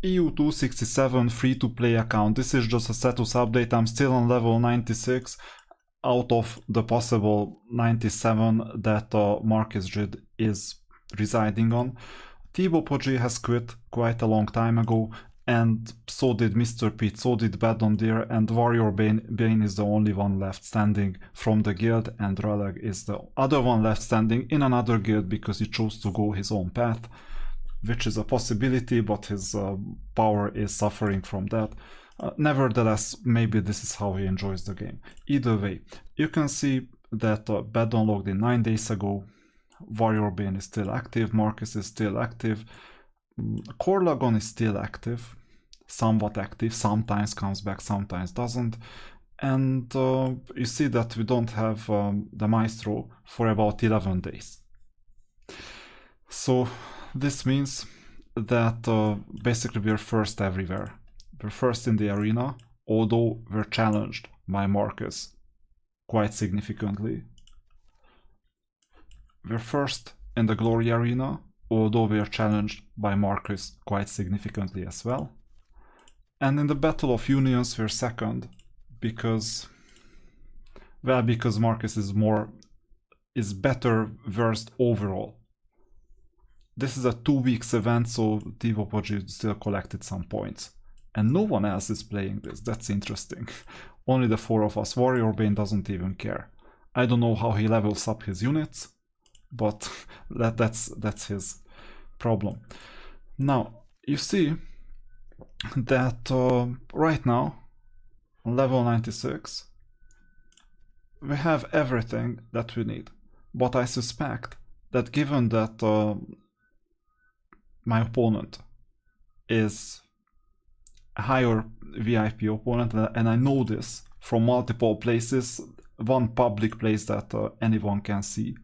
EU267 free-to-play account. This is just a status update. I'm still on level 96 out of the possible 97 that Marcus Grid is residing on. T-Bopoji has quit quite a long time ago, and so did Mr. Pete, so did Badon Deer, and Warrior Bane is the only one left standing from the guild, and Releg is the other one left standing in another guild because he chose to go his own path, which is a possibility, but his power is suffering from that. Nevertheless, maybe this is how he enjoys the game. Either way, you can see that Badon logged in 9 days ago. Warrior Bane is still active, Marcus is still active, Corlagon is still active, somewhat active, sometimes comes back, sometimes doesn't, and you see that we don't have the Maestro for about 11 days. So this means that basically we're first everywhere. We're first in the arena, although we're challenged by Marcus quite significantly. We're first in the Glory Arena, although we are challenged by Marcus quite significantly as well. And in the Battle of Unions we're second because, well, because Marcus is better versed overall. This is a 2 weeks event, so T-Bopoji still collected some points. And no one else is playing this, that's interesting. Only the 4 of us. Warrior Bane doesn't even care. I don't know how he levels up his units, but that's his problem. Now you see that right now on level 96 we have everything that we need, but I suspect that given that my opponent is a higher VIP opponent, and I know this from multiple places, one public place that anyone can see,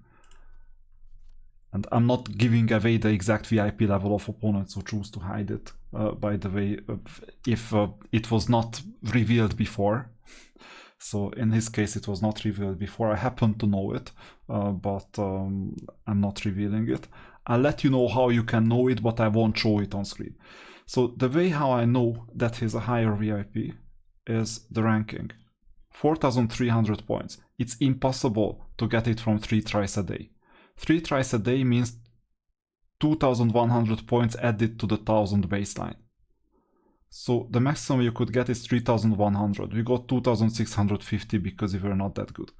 and I'm not giving away the exact VIP level of opponents who choose to hide it, by the way, if it was not revealed before. So in his case it was not revealed before. I happen to know it, but I'm not revealing it. I'll let you know how you can know it, but I won't show it on screen. So the way how I know that he's a higher VIP is the ranking. 4,300 points. It's impossible to get it from 3 tries a day. 3 tries a day means 2,100 points added to the 1,000 baseline. So the maximum you could get is 3,100. We got 2,650 because we were not that good.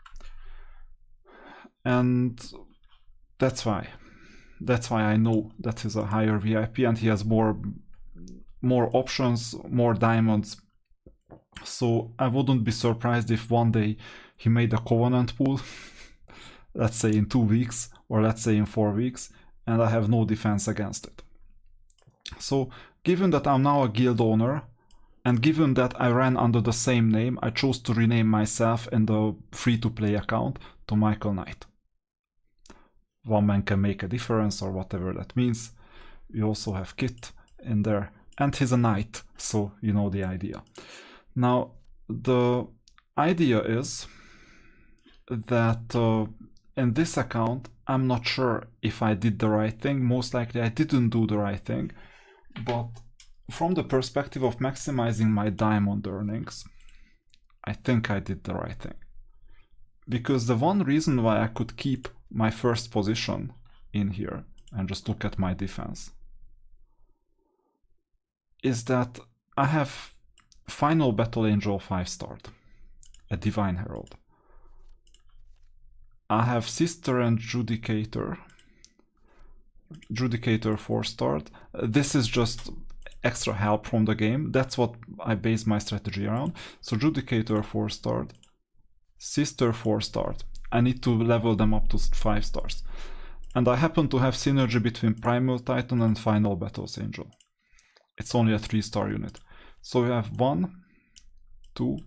And that's why I know that he's a higher VIP, and he has more options, more diamonds. So I wouldn't be surprised if one day he made a Covenant pool, let's say in 2 weeks, or let's say in 4 weeks, and I have no defense against it. So given that I'm now a guild owner, and given that I ran under the same name, I chose to rename myself in the free-to-play account to Michael Knight. One man can make a difference, or whatever that means. We also have Kit in there, and he's a knight, so you know the idea. Now the idea is that in this account I'm not sure if I did the right thing. Most likely I didn't do the right thing, but from the perspective of maximizing my diamond earnings, I think I did the right thing. Because the one reason why I could keep my first position in here and just look at my defense is that I have Final Battle Angel 5-starred, a Divine Herald. I have Sister and Judicator 4-starred. This is just extra help from the game. That's what I base my strategy around. So Judicator 4-starred, Sister 4-starred. I need to level them up to 5 stars. And I happen to have synergy between Primal Titan and Final Battles Angel. It's only a 3-star unit. So we have 1, 2,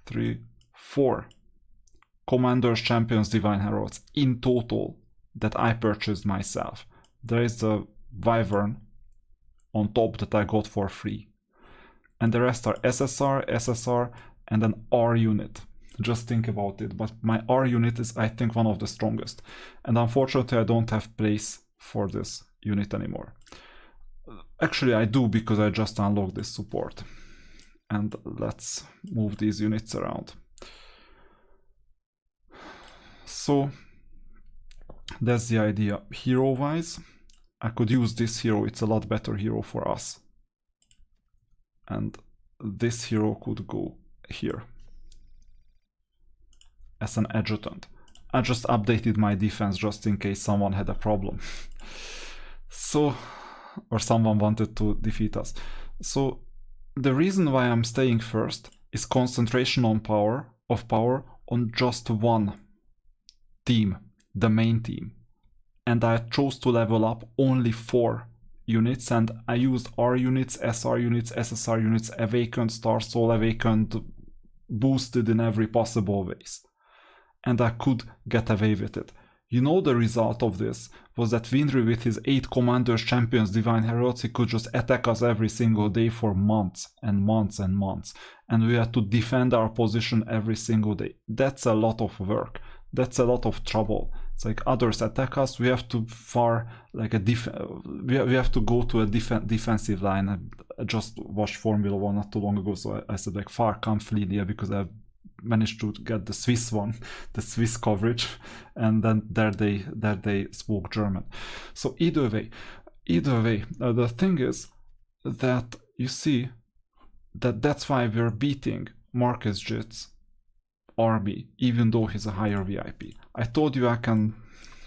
3, 4 Commanders, Champions, Divine Heralds in total that I purchased myself. There is the Wyvern on top that I got for free. And the rest are SSR, and an R unit. Just think about it, but my R unit is, I think, one of the strongest. And unfortunately I don't have place for this unit anymore. Actually, I do, because I just unlocked this support. And let's move these units around. So that's the idea. Hero-wise, I could use this hero. It's a lot better hero for us. And this hero could go here as an adjutant. I just updated my defense just in case someone had a problem. So, or someone wanted to defeat us. So the reason why I'm staying first is concentration on power on just one team, the main team. And I chose to level up only 4 units, and I used R units, SR units, SSR units, awakened, Star Soul awakened, boosted in every possible ways. And I could get away with it. You know, the result of this was that Winry, with his 8 commanders, champions, divine heralds, he could just attack us every single day for months and months and months. And we had to defend our position every single day. That's a lot of work. That's a lot of trouble. It's like others attack us, we have to we have to go to a defensive line. I just watched Formula 1 not too long ago, so I said like far Kampflinie, because I managed to get the Swiss one, the Swiss coverage, and then there they spoke German. So either way, the thing is that you see that's why we're beating Marcus Jit's army, even though he's a higher VIP. I told you I can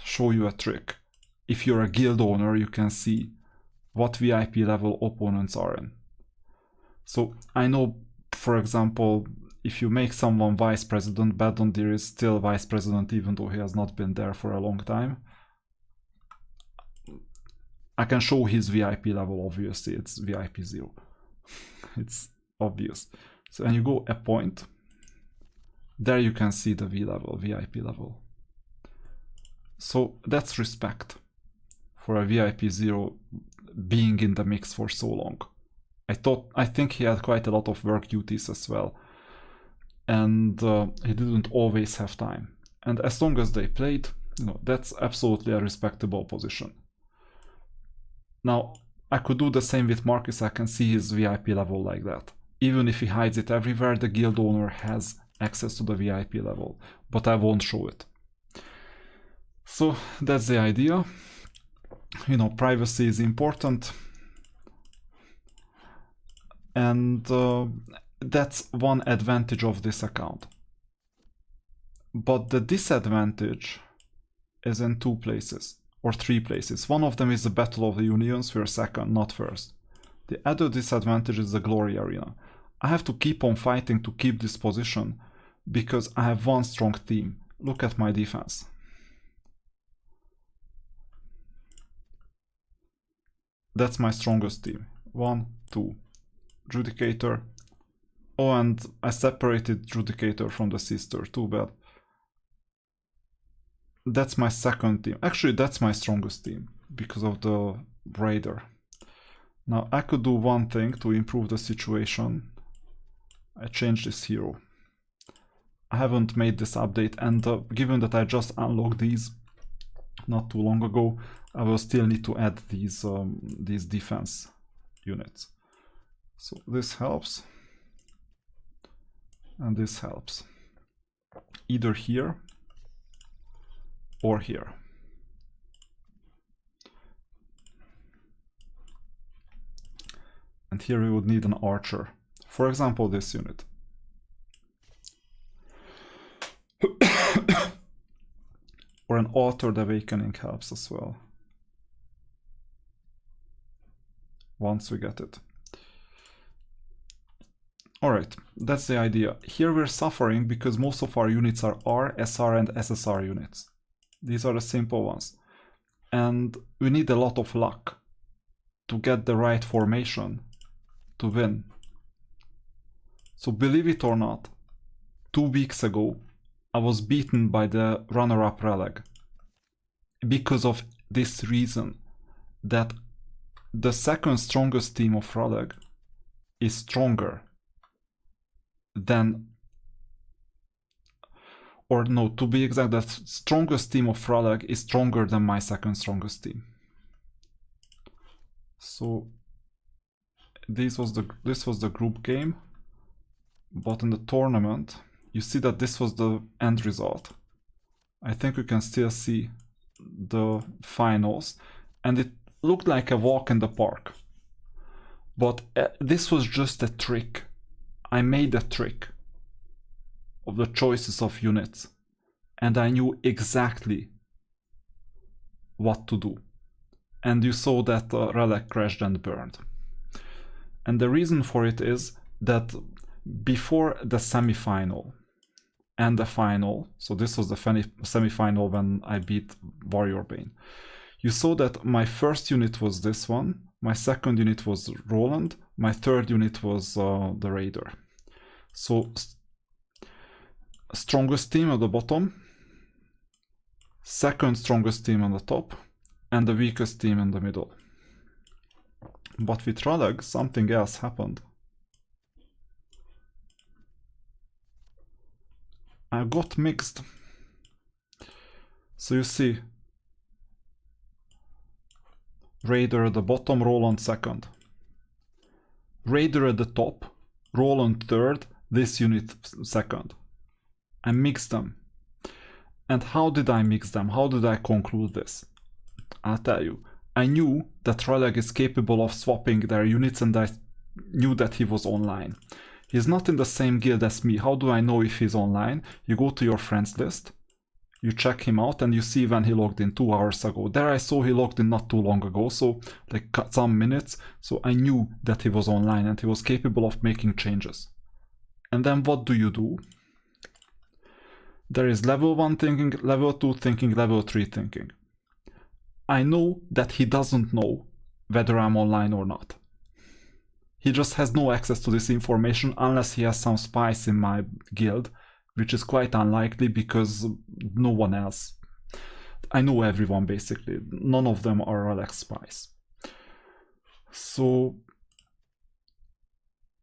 show you a trick. If you're a guild owner, you can see what VIP level opponents are in. So I know, for example, if you make someone vice president, Badondir is still vice president even though he has not been there for a long time. I can show his VIP level, obviously, it's VIP0. It's obvious. So when you go appoint, there you can see the V level, VIP level. So that's respect for a VIP0 being in the mix for so long. I think he had quite a lot of work duties as well. And he didn't always have time. And as long as they played, you know, that's absolutely a respectable position. Now, I could do the same with Marcus. I can see his VIP level like that. Even if he hides it everywhere, the guild owner has access to the VIP level, but I won't show it. So that's the idea. You know, privacy is important. And that's one advantage of this account. But the disadvantage is in 2 places, or 3 places. One of them is the Battle of the Unions. We're second, not first. The other disadvantage is the Glory Arena. I have to keep on fighting to keep this position because I have one strong team. Look at my defense. That's my strongest team. 1, 2. Judicator. Oh, and I separated Judicator from the sister, too bad. That's my second team. Actually, that's my strongest team because of the Raider. Now, I could do one thing to improve the situation. I changed this hero. I haven't made this update, and given that I just unlocked these not too long ago, I will still need to add these defense units. So this helps, and this helps. Either here or here. And here we would need an archer. For example, this unit. Or an Altered Awakening helps as well. Once we get it. Alright, that's the idea. Here we're suffering because most of our units are R, SR and SSR units. These are the simple ones. And we need a lot of luck to get the right formation to win. So believe it or not, 2 weeks ago, I was beaten by the runner-up Releg. Because of this reason, that the second strongest team of Releg is stronger than, or no, to be exact, the strongest team of Releg is stronger than my second strongest team. So this was the group game, but in the tournament you see that this was the end result. I think we can still see the finals, and it looked like a walk in the park. But this was just a trick. I made a trick of the choices of units, and I knew exactly what to do. And you saw that relic crashed and burned. And the reason for it is that before the semi-final and the final, so this was the semi-final when I beat Warrior Bane, you saw that my first unit was this one, my second unit was Roland, my third unit was the Raider. So strongest team at the bottom, second strongest team on the top, and the weakest team in the middle. But with Ralag, something else happened. I got mixed. So you see, Raider at the bottom, Roland second. Raider at the top, Roland third, this unit second. I mixed them. And how did I mix them? How did I conclude this? I'll tell you. I knew that Ralag is capable of swapping their units, and I knew that he was online. He's not in the same guild as me. How do I know if he's online? You go to your friends list, you check him out, and you see when he logged in 2 hours ago. There I saw he logged in not too long ago, so like some minutes. So I knew that he was online and he was capable of making changes. And then what do? There is level 1 thinking, level 2 thinking, level 3 thinking. I know that he doesn't know whether I'm online or not. He just has no access to this information unless he has some spies in my guild, which is quite unlikely because no one else. I know everyone basically. None of them are Alex spies. So,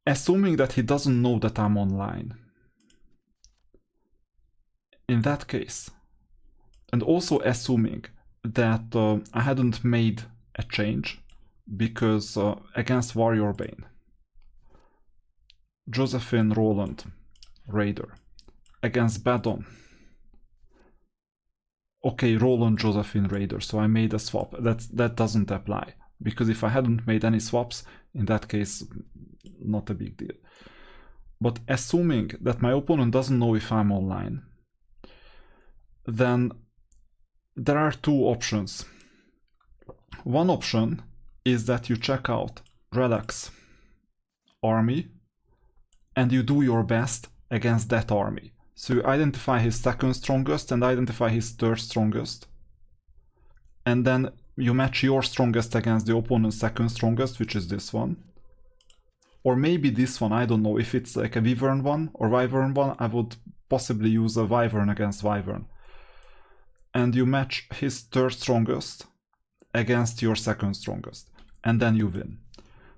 assuming that he doesn't know that I'm online, in that case, and also assuming that I hadn't made a change, because against Warrior Bane, Josephine, Roland, Raider. Against Badon, okay, Roland, Josephine, Raider, so I made a swap. That doesn't apply, because if I hadn't made any swaps, in that case, not a big deal. But assuming that my opponent doesn't know if I'm online, then there are 2 options. One option is that you check out Relax army and you do your best against that army. So you identify his second strongest and identify his third strongest. And then you match your strongest against the opponent's second strongest, which is this one. Or maybe this one, I don't know. If it's like a Wyvern one or Wyvern one, I would possibly use a Wyvern against Wyvern. And you match his third strongest against your second strongest. And then you win.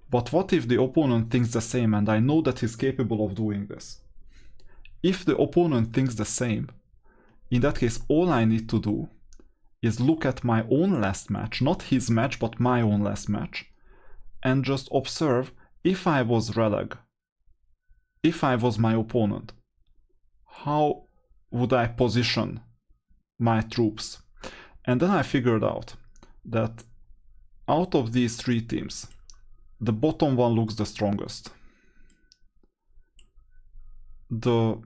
But what if the opponent thinks the same, and I know that he's capable of doing this? If the opponent thinks the same, in that case all I need to do is look at my own last match, not his match but my own last match, and just observe if I was Releg, if I was my opponent, how would I position my troops? And then I figured out that out of these 3 teams, the bottom one looks the strongest. The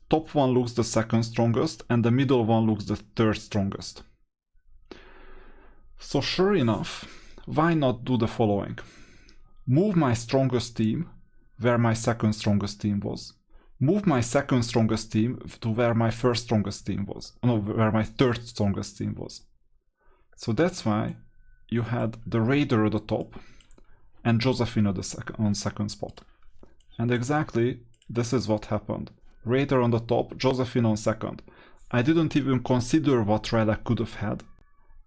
top one looks the second strongest, and the middle one looks the third strongest. So sure enough, why not do the following? Move my strongest team where my second strongest team was. Move my second strongest team to where my first strongest team was. No, where my third strongest team was. So that's why you had the Raider at the top and Josephine at the on second spot. And exactly this is what happened. Raider on the top, Josephine on second. I didn't even consider what Relic could have had.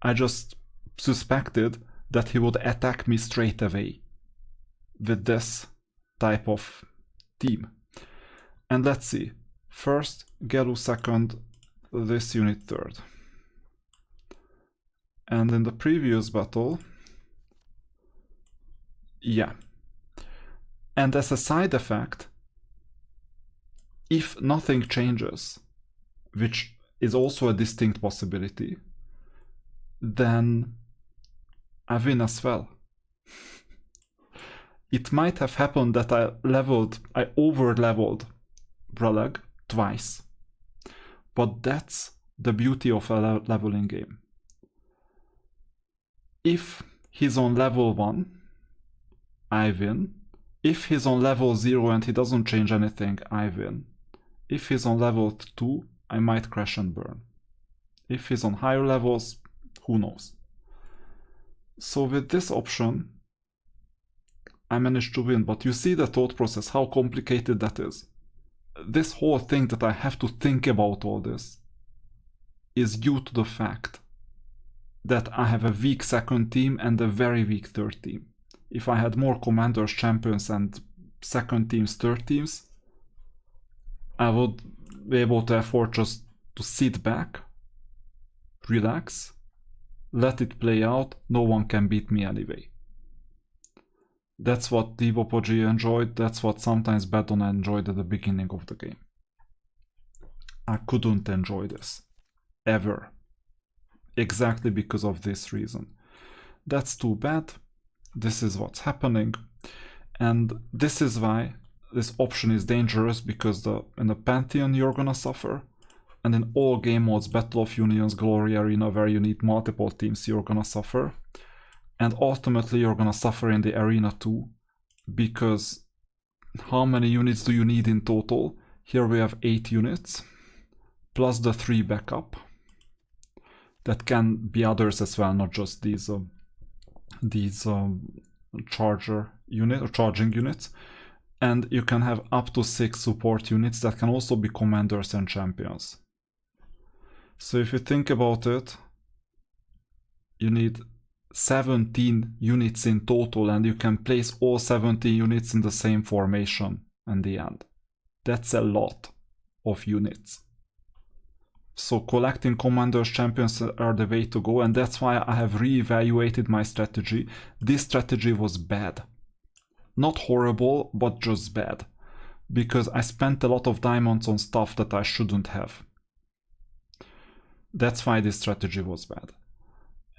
I just suspected that he would attack me straight away with this type of team. And let's see. First, Gelu second, this unit third. And in the previous battle, Yeah. And as a side effect, if nothing changes, which is also a distinct possibility, then I win as well. It might have happened that I over-leveled Bralag twice. But that's the beauty of a leveling game. If he's on level 1, I win. If he's on level 0 and he doesn't change anything, I win. If he's on level 2, I might crash and burn. If he's on higher levels, who knows? So with this option, I managed to win, but you see the thought process, how complicated that is. This whole thing that I have to think about all this is due to the fact that I have a weak second team and a very weak third team. If I had more commanders, champions and second teams, third teams, I would be able to afford just to sit back, relax, let it play out, no one can beat me anyway. That's what Divopoji enjoyed, that's what sometimes Badon enjoyed at the beginning of the game. I couldn't enjoy this. Ever. Exactly because of this reason. That's too bad. This is what's happening. And this is why this option is dangerous, because in the Pantheon you're gonna suffer. And in all game modes, Battle of Unions, Glory Arena, where you need multiple teams, you're gonna suffer. And ultimately you're gonna suffer in the arena too, because how many units do you need in total? Here we have 8 units, plus the 3 backup. That can be others as well, not just these charger unit or charging units. And you can have up to 6 support units that can also be commanders and champions. So if you think about it, you need 17 units in total, and you can place all 17 units in the same formation in the end. That's a lot of units. So collecting commanders, champions are the way to go, and that's why I have re-evaluated my strategy. This strategy was bad. Not horrible, but just bad. Because I spent a lot of diamonds on stuff that I shouldn't have. That's why this strategy was bad.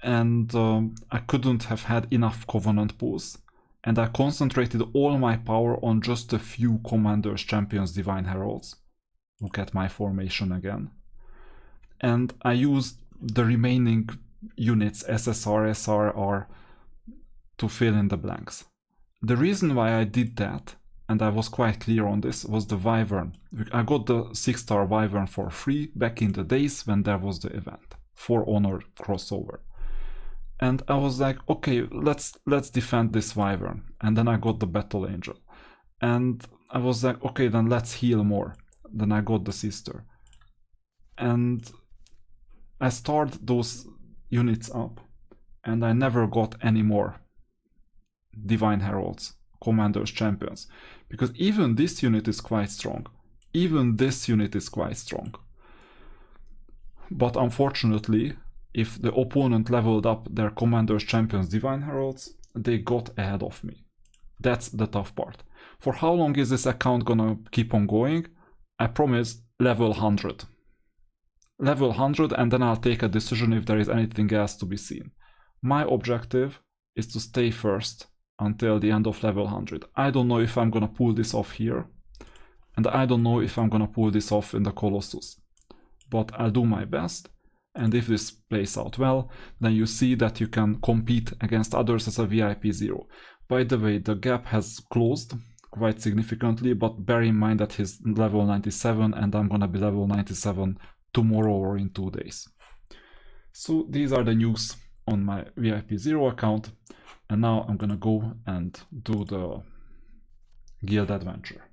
And I couldn't have had enough Covenant pools. And I concentrated all my power on just a few commanders, champions, divine heralds. Look at my formation again. And I used the remaining units, SSR, SRR, to fill in the blanks. The reason why I did that, and I was quite clear on this, was the Wyvern. I got the 6-star Wyvern for free back in the days when there was the event, for Honor crossover. And I was like, okay, let's defend this Wyvern. And then I got the Battle Angel. And I was like, okay, then let's heal more. Then I got the Sister. And I started those units up, and I never got any more Divine Heralds, Commanders, Champions. Because even this unit is quite strong. Even this unit is quite strong. But unfortunately, if the opponent leveled up their Commanders, Champions, Divine Heralds, they got ahead of me. That's the tough part. For how long is this account gonna keep on going? I promise level 100. Level 100, and then I'll take a decision if there is anything else to be seen. My objective is to stay first until the end of level 100. I don't know if I'm gonna pull this off here, and I don't know if I'm gonna pull this off in the Colossus. But I'll do my best, and if this plays out well, then you see that you can compete against others as a VIP0. By the way, the gap has closed quite significantly, but bear in mind that he's level 97 and I'm gonna be level 97 tomorrow or in 2 days. So these are the news on my VIP0 account, and now I'm gonna go and do the guild adventure.